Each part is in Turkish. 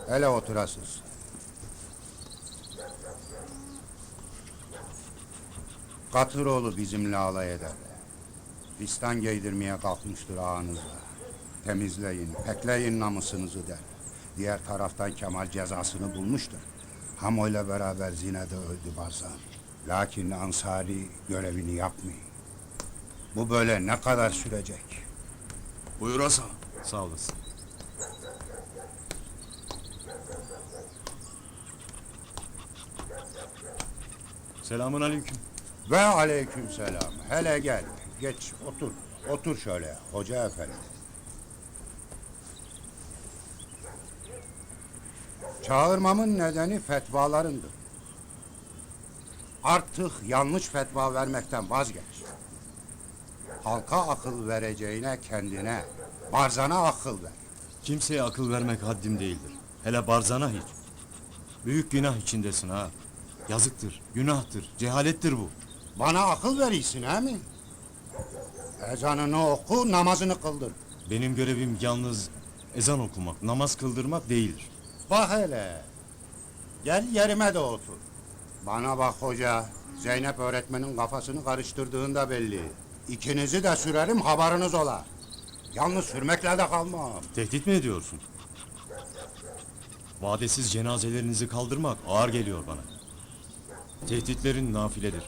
Hele oturasız. Katıroğlu bizimle alay eder. Fistan giydirmeye kalkmıştır ağanızla. Temizleyin, pekleyin namusunuzu der. Diğer taraftan Kemal cezasını bulmuştur. Hamo'yla beraber zinede öldü Barzan. Lakin Ansari görevini yapmıyor. Bu böyle ne kadar sürecek? Buyur Hasan. Sağ olasın. Selamun aleyküm. Ve aleykümselam. Hele gel, geç otur. Otur şöyle, hoca efendi. Çağırmamın nedeni fetvalarındır. Artık yanlış fetva vermekten vazgeç. Halka akıl vereceğine kendine, Barzan'a akıl ver. Kimseye akıl vermek haddim değildir. Hele Barzan'a hiç. Büyük günah içindesin ha. Yazıktır, günahtır, cehalettir bu. Bana akıl verirsin he mi? Ezanını oku, namazını kıldır. Benim görevim yalnız ezan okumak, namaz kıldırmak değildir. Bak hele. Gel yerime de otur. Bana bak hoca, Zeynep öğretmenin kafasını karıştırdığında belli. İkinizi de sürerim, haberiniz ola. Yalnız sürmekle de kalmam. Tehdit mi ediyorsun? Vadesiz cenazelerinizi kaldırmak ağır geliyor bana. Tehditlerin nafiledir.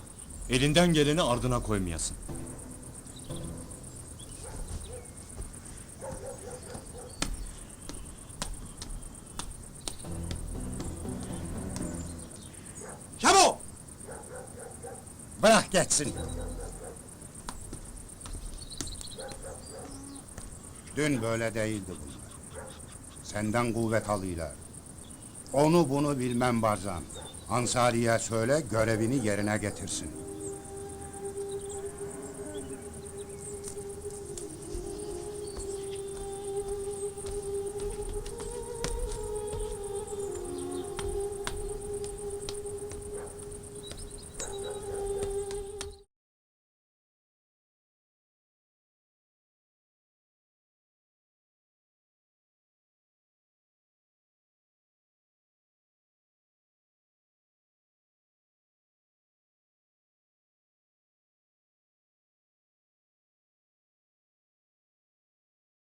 Elinden geleni ardına koymayasın. Çabuk! Bırak geçsin. Dün böyle değildi bunlar. Senden kuvvet alıyorlar. Onu bunu bilmem Barzan. Ansari'ye söyle görevini yerine getirsin.